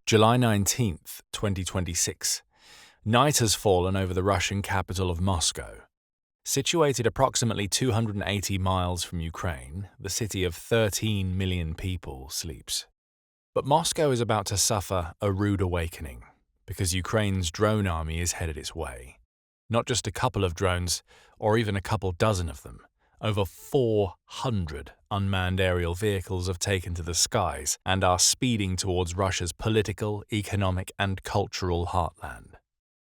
July 19th, 2026. Night has fallen over the Russian capital of Moscow. Situated approximately 280 miles from Ukraine, the city of 13 million people sleeps. But Moscow is about to suffer a rude awakening, because Ukraine's drone army is headed its way. Not just a couple of drones, or even a couple dozen of them. Over 400 unmanned aerial vehicles have taken to the skies and are speeding towards Russia's political, economic, and cultural heartland.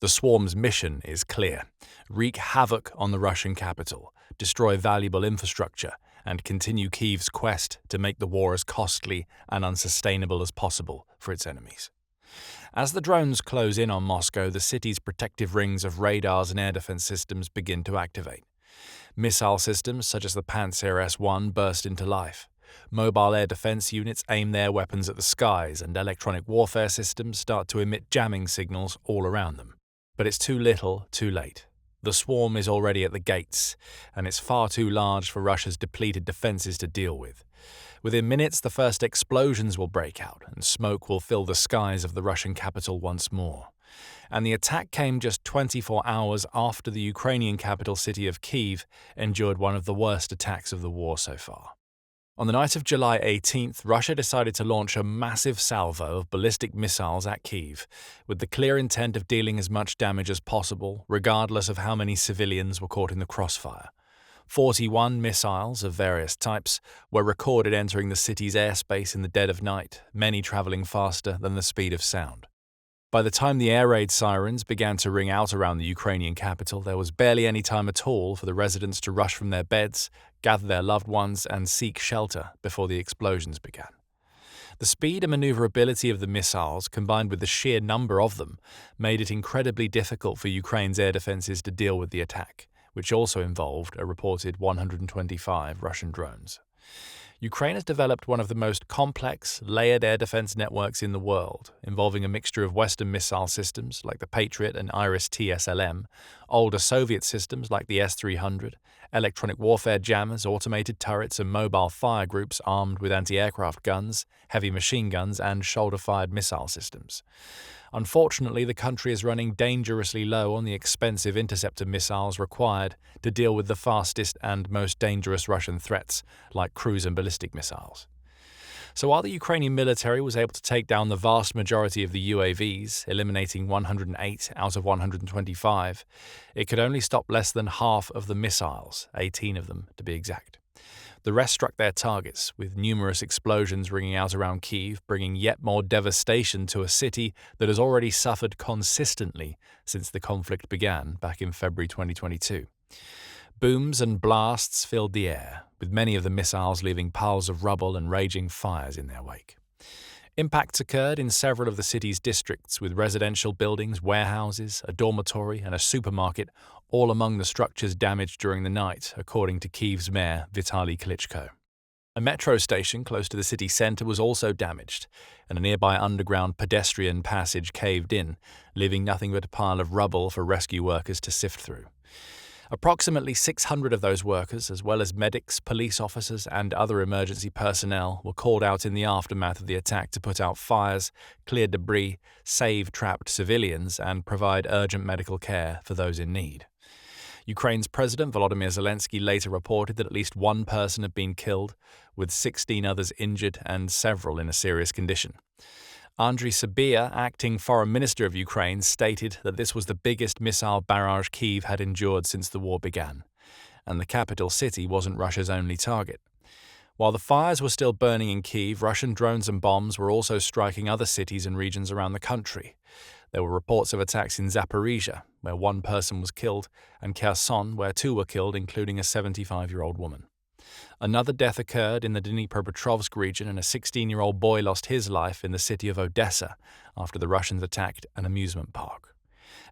The swarm's mission is clear: wreak havoc on the Russian capital, destroy valuable infrastructure, and continue Kyiv's quest to make the war as costly and unsustainable as possible for its enemies. As the drones close in on Moscow, the city's protective rings of radars and air defense systems begin to activate. Missile systems such as the Pantsir S-1 burst into life. Mobile air defense units aim their weapons at the skies, and electronic warfare systems start to emit jamming signals all around them. But it's too little, too late. The swarm is already at the gates, and it's far too large for Russia's depleted defenses to deal with. Within minutes, the first explosions will break out, and smoke will fill the skies of the Russian capital once more. And the attack came just 24 hours after the Ukrainian capital city of Kyiv endured one of the worst attacks of the war so far. On the night of July 18th, Russia decided to launch a massive salvo of ballistic missiles at Kyiv, with the clear intent of dealing as much damage as possible, regardless of how many civilians were caught in the crossfire. 41 missiles of various types were recorded entering the city's airspace in the dead of night, many traveling faster than the speed of sound. By the time the air raid sirens began to ring out around the Ukrainian capital, there was barely any time at all for the residents to rush from their beds, gather their loved ones, and seek shelter before the explosions began. The speed and maneuverability of the missiles, combined with the sheer number of them, made it incredibly difficult for Ukraine's air defenses to deal with the attack, which also involved a reported 125 Russian drones. Ukraine has developed one of the most complex, layered air defense networks in the world, involving a mixture of Western missile systems like the Patriot and Iris-T SLM, older Soviet systems like the S-300, electronic warfare jammers, automated turrets, and mobile fire groups armed with anti-aircraft guns, heavy machine guns, and shoulder-fired missile systems. Unfortunately, the country is running dangerously low on the expensive Interceptor missiles required to deal with the fastest and most dangerous Russian threats, like cruise and ballistic missiles. So while the Ukrainian military was able to take down the vast majority of the UAVs, eliminating 108 out of 125, it could only stop less than half of the missiles, 18 of them to be exact. The rest struck their targets, with numerous explosions ringing out around Kyiv, bringing yet more devastation to a city that has already suffered consistently since the conflict began back in February 2022. Booms and blasts filled the air, with many of the missiles leaving piles of rubble and raging fires in their wake. Impacts occurred in several of the city's districts, with residential buildings, warehouses, a dormitory, and a supermarket all among the structures damaged during the night, according to Kyiv's mayor, Vitali Klitschko. A metro station close to the city centre was also damaged, and a nearby underground pedestrian passage caved in, leaving nothing but a pile of rubble for rescue workers to sift through. Approximately 600 of those workers, as well as medics, police officers, and other emergency personnel, were called out in the aftermath of the attack to put out fires, clear debris, save trapped civilians, and provide urgent medical care for those in need. Ukraine's President Volodymyr Zelenskyy later reported that at least one person had been killed, with 16 others injured and several in a serious condition. Andriy Sybiha, acting foreign minister of Ukraine, stated that this was the biggest missile barrage Kyiv had endured since the war began, and the capital city wasn't Russia's only target. While the fires were still burning in Kyiv, Russian drones and bombs were also striking other cities and regions around the country. There were reports of attacks in Zaporizhzhia, where one person was killed, and Kherson, where two were killed, including a 75-year-old woman. Another death occurred in the Dnipropetrovsk region, and a 16-year-old boy lost his life in the city of Odessa after the Russians attacked an amusement park.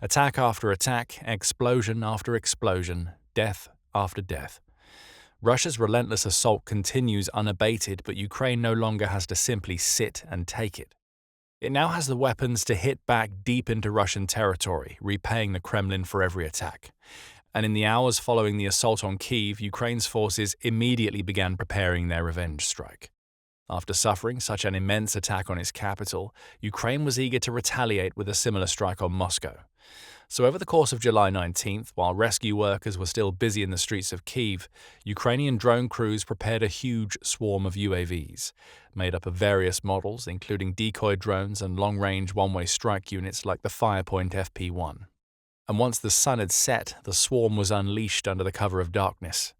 Attack after attack, explosion after explosion, death after death. Russia's relentless assault continues unabated, but Ukraine no longer has to simply sit and take it. It now has the weapons to hit back deep into Russian territory, repaying the Kremlin for every attack. And in the hours following the assault on Kyiv, Ukraine's forces immediately began preparing their revenge strike. After suffering such an immense attack on its capital, Ukraine was eager to retaliate with a similar strike on Moscow. So over the course of July 19th, while rescue workers were still busy in the streets of Kyiv, Ukrainian drone crews prepared a huge swarm of UAVs, made up of various models, including decoy drones and long-range one-way strike units like the Firepoint FP1. And once the sun had set, the swarm was unleashed under the cover of darkness.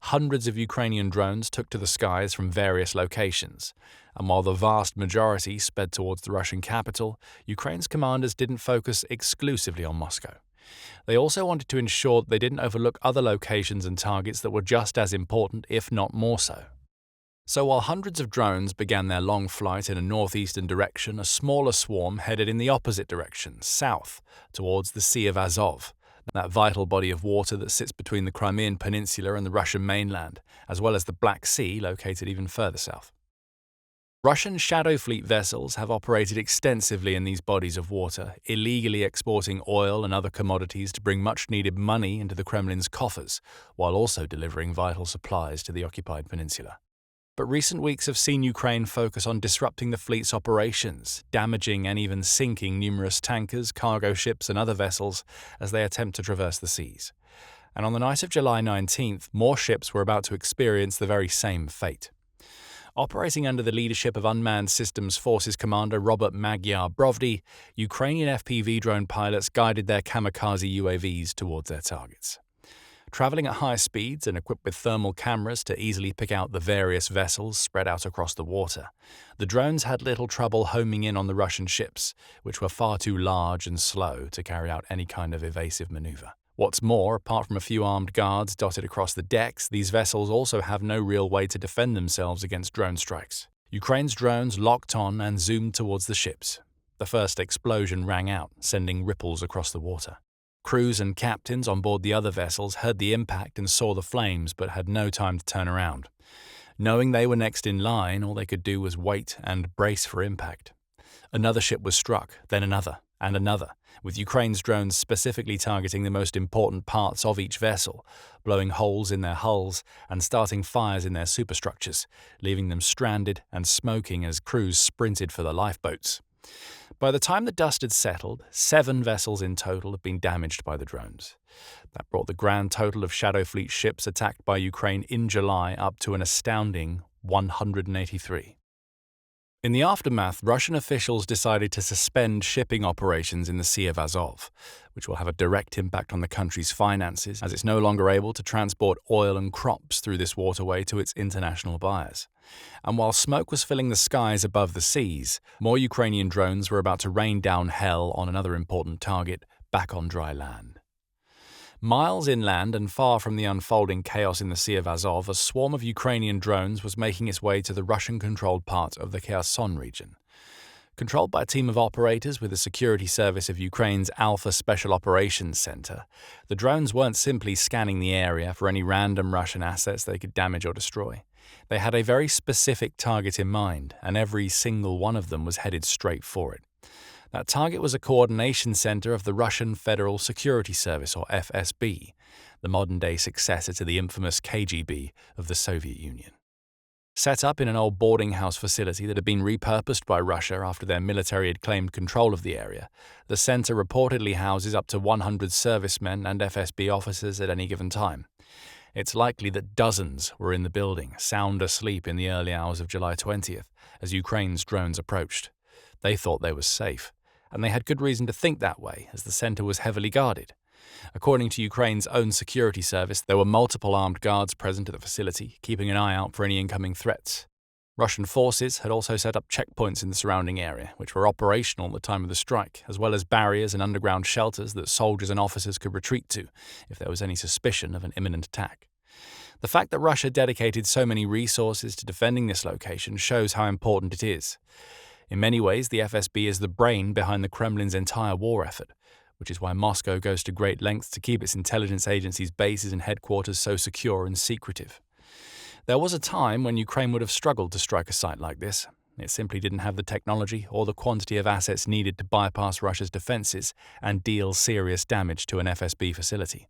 Hundreds of Ukrainian drones took to the skies from various locations, and while the vast majority sped towards the Russian capital, Ukraine's commanders didn't focus exclusively on Moscow. They also wanted to ensure that they didn't overlook other locations and targets that were just as important, if not more so. So while hundreds of drones began their long flight in a northeastern direction, a smaller swarm headed in the opposite direction, south, towards the Sea of Azov, that vital body of water that sits between the Crimean Peninsula and the Russian mainland, as well as the Black Sea, located even further south. Russian Shadow Fleet vessels have operated extensively in these bodies of water, illegally exporting oil and other commodities to bring much-needed money into the Kremlin's coffers, while also delivering vital supplies to the occupied peninsula. But recent weeks have seen Ukraine focus on disrupting the fleet's operations, damaging and even sinking numerous tankers, cargo ships and other vessels as they attempt to traverse the seas. And on the night of July 19th, more ships were about to experience the very same fate. Operating under the leadership of Unmanned Systems Forces Commander Robert Magyar Brovdi, Ukrainian FPV drone pilots guided their kamikaze UAVs towards their targets. Traveling at high speeds and equipped with thermal cameras to easily pick out the various vessels spread out across the water, the drones had little trouble homing in on the Russian ships, which were far too large and slow to carry out any kind of evasive maneuver. What's more, apart from a few armed guards dotted across the decks, these vessels also have no real way to defend themselves against drone strikes. Ukraine's drones locked on and zoomed towards the ships. The first explosion rang out, sending ripples across the water. Crews and captains on board the other vessels heard the impact and saw the flames, but had no time to turn around. Knowing they were next in line, all they could do was wait and brace for impact. Another ship was struck, then another, and another, with Ukraine's drones specifically targeting the most important parts of each vessel, blowing holes in their hulls and starting fires in their superstructures, leaving them stranded and smoking as crews sprinted for the lifeboats. By the time the dust had settled, 7 vessels in total had been damaged by the drones. That brought the grand total of Shadow Fleet ships attacked by Ukraine in July up to an astounding 183. In the aftermath, Russian officials decided to suspend shipping operations in the Sea of Azov, which will have a direct impact on the country's finances as it's no longer able to transport oil and crops through this waterway to its international buyers. And while smoke was filling the skies above the seas, more Ukrainian drones were about to rain down hell on another important target back on dry land. Miles inland and far from the unfolding chaos in the Sea of Azov, a swarm of Ukrainian drones was making its way to the Russian-controlled part of the Kherson region. Controlled by a team of operators with the security service of Ukraine's Alpha Special Operations Center, the drones weren't simply scanning the area for any random Russian assets they could damage or destroy. They had a very specific target in mind, and every single one of them was headed straight for it. That target was a coordination center of the Russian Federal Security Service, or FSB, the modern-day successor to the infamous KGB of the Soviet Union. Set up in an old boarding house facility that had been repurposed by Russia after their military had claimed control of the area, the center reportedly houses up to 100 servicemen and FSB officers at any given time. It's likely that dozens were in the building, sound asleep in the early hours of July 20th, as Ukraine's drones approached. They thought they were safe, and they had good reason to think that way, as the center was heavily guarded. According to Ukraine's own security service, there were multiple armed guards present at the facility, keeping an eye out for any incoming threats. Russian forces had also set up checkpoints in the surrounding area, which were operational at the time of the strike, as well as barriers and underground shelters that soldiers and officers could retreat to if there was any suspicion of an imminent attack. The fact that Russia dedicated so many resources to defending this location shows how important it is. In many ways, the FSB is the brain behind the Kremlin's entire war effort, which is why Moscow goes to great lengths to keep its intelligence agencies' bases and headquarters so secure and secretive. There was a time when Ukraine would have struggled to strike a site like this, It simply didn't have the technology or the quantity of assets needed to bypass Russia's defenses and deal serious damage to an FSB facility.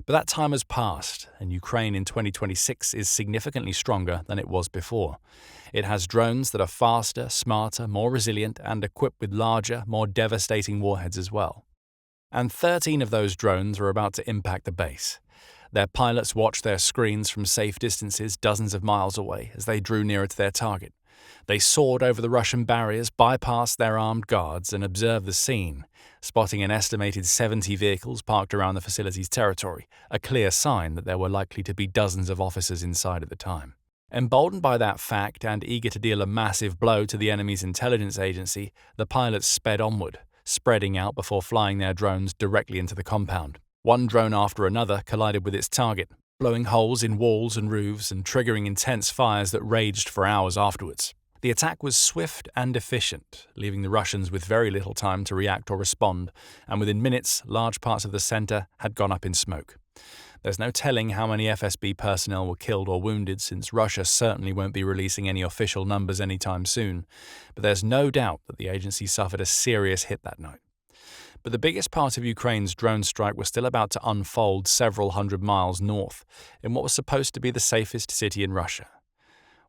But that time has passed, and Ukraine in 2026 is significantly stronger than it was before. It has drones that are faster, smarter, more resilient, and equipped with larger, more devastating warheads as well. And 13 of those drones are about to impact the base. Their pilots watched their screens from safe distances dozens of miles away as they drew nearer to their target. They soared over the Russian barriers, bypassed their armed guards, and observed the scene, spotting an estimated 70 vehicles parked around the facility's territory, a clear sign that there were likely to be dozens of officers inside at the time. Emboldened by that fact and eager to deal a massive blow to the enemy's intelligence agency, the pilots sped onward, spreading out before flying their drones directly into the compound. One drone after another collided with its target, blowing holes in walls and roofs and triggering intense fires that raged for hours afterwards. The attack was swift and efficient, leaving the Russians with very little time to react or respond, and within minutes, large parts of the center had gone up in smoke. There's no telling how many FSB personnel were killed or wounded, since Russia certainly won't be releasing any official numbers anytime soon, but there's no doubt that the agency suffered a serious hit that night. But the biggest part of Ukraine's drone strike was still about to unfold several hundred miles north, in what was supposed to be the safest city in Russia.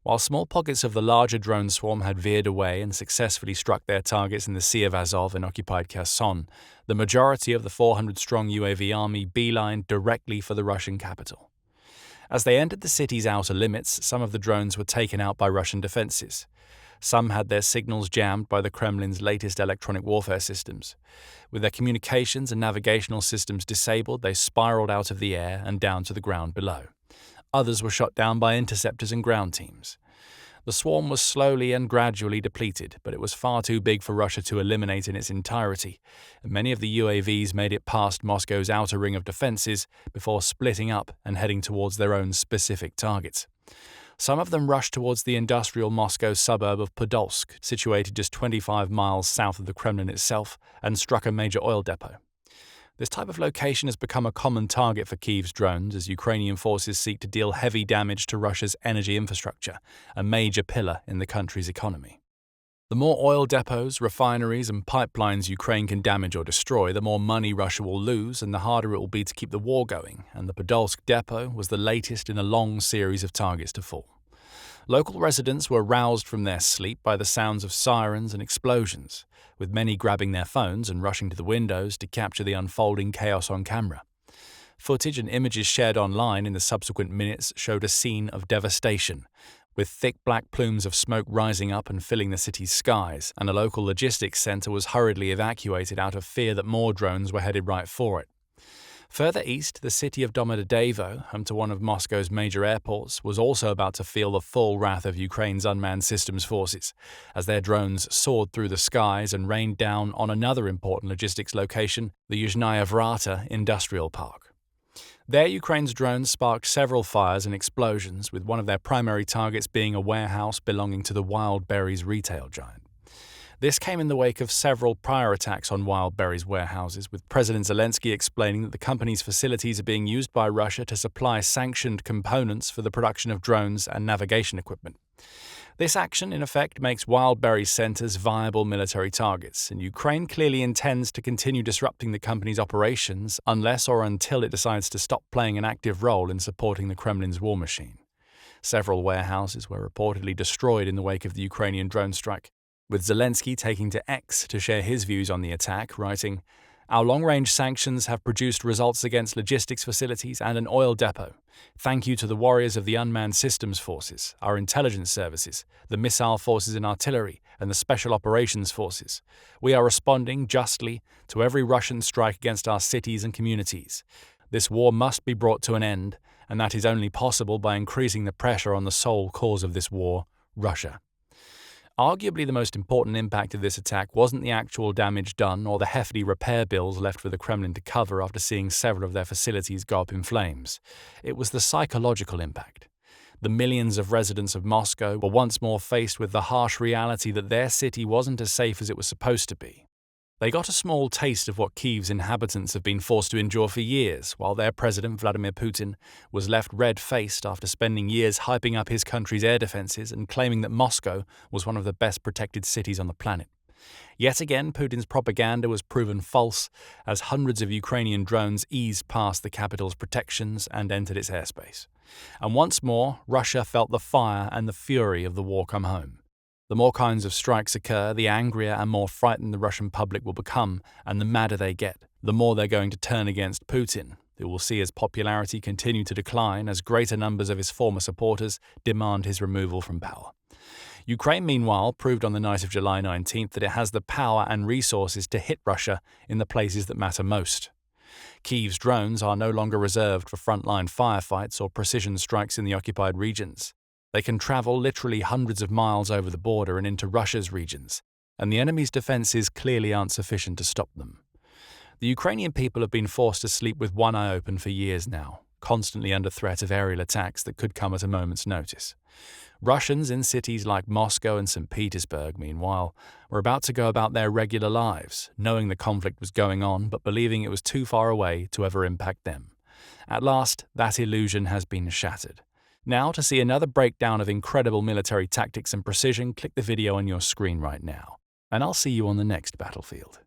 While small pockets of the larger drone swarm had veered away and successfully struck their targets in the Sea of Azov and occupied Kherson, the majority of the 400-strong UAV army beelined directly for the Russian capital. As they entered the city's outer limits, some of the drones were taken out by Russian defenses. Some had their signals jammed by the Kremlin's latest electronic warfare systems. With their communications and navigational systems disabled, they spiraled out of the air and down to the ground below. Others were shot down by interceptors and ground teams. The swarm was slowly and gradually depleted, but it was far too big for Russia to eliminate in its entirety, and many of the UAVs made it past Moscow's outer ring of defenses before splitting up and heading towards their own specific targets. Some of them rushed towards the industrial Moscow suburb of Podolsk, situated just 25 miles south of the Kremlin itself, and struck a major oil depot. This type of location has become a common target for Kyiv's drones as Ukrainian forces seek to deal heavy damage to Russia's energy infrastructure, a major pillar in the country's economy. The more oil depots, refineries, and pipelines Ukraine can damage or destroy, the more money Russia will lose and the harder it will be to keep the war going, and the Podolsk depot was the latest in a long series of targets to fall. Local residents were roused from their sleep by the sounds of sirens and explosions, with many grabbing their phones and rushing to the windows to capture the unfolding chaos on camera. Footage and images shared online in the subsequent minutes showed a scene of devastation, with thick black plumes of smoke rising up and filling the city's skies, and a local logistics center was hurriedly evacuated out of fear that more drones were headed right for it. Further east, the city of Domodevo, home to one of Moscow's major airports, was also about to feel the full wrath of Ukraine's unmanned systems forces, as their drones soared through the skies and rained down on another important logistics location, the Yuzhnaya Vrata Industrial Park. There, Ukraine's drones sparked several fires and explosions, with one of their primary targets being a warehouse belonging to the Wildberries retail giant. This came in the wake of several prior attacks on Wildberries warehouses, with President Zelenskyy explaining that the company's facilities are being used by Russia to supply sanctioned components for the production of drones and navigation equipment. This action, in effect, makes Wildberries centers viable military targets, and Ukraine clearly intends to continue disrupting the company's operations unless or until it decides to stop playing an active role in supporting the Kremlin's war machine. Several warehouses were reportedly destroyed in the wake of the Ukrainian drone strike, with Zelenskyy taking to X to share his views on the attack, writing, "Our long-range sanctions have produced results against logistics facilities and an oil depot. Thank you to the warriors of the unmanned systems forces, our intelligence services, the missile forces and artillery, and the special operations forces. We are responding justly to every Russian strike against our cities and communities. This war must be brought to an end, and that is only possible by increasing the pressure on the sole cause of this war, Russia." Arguably the most important impact of this attack wasn't the actual damage done or the hefty repair bills left for the Kremlin to cover after seeing several of their facilities go up in flames. It was the psychological impact. The millions of residents of Moscow were once more faced with the harsh reality that their city wasn't as safe as it was supposed to be. They got a small taste of what Kyiv's inhabitants have been forced to endure for years, while their president, Vladimir Putin, was left red-faced after spending years hyping up his country's air defenses and claiming that Moscow was one of the best protected cities on the planet. Yet again, Putin's propaganda was proven false as hundreds of Ukrainian drones eased past the capital's protections and entered its airspace. And once more, Russia felt the fire and the fury of the war come home. The more kinds of strikes occur, the angrier and more frightened the Russian public will become, and the madder they get, the more they're going to turn against Putin, who will see his popularity continue to decline as greater numbers of his former supporters demand his removal from power. Ukraine, meanwhile, proved on the night of July 19th that it has the power and resources to hit Russia in the places that matter most. Kyiv's drones are no longer reserved for frontline firefights or precision strikes in the occupied regions. They can travel literally hundreds of miles over the border and into Russia's regions, and the enemy's defenses clearly aren't sufficient to stop them. The Ukrainian people have been forced to sleep with one eye open for years now, constantly under threat of aerial attacks that could come at a moment's notice. Russians in cities like Moscow and St. Petersburg, meanwhile, were about to go about their regular lives, knowing the conflict was going on but believing it was too far away to ever impact them. At last, that illusion has been shattered. Now, to see another breakdown of incredible military tactics and precision, click the video on your screen right now, and I'll see you on the next battlefield.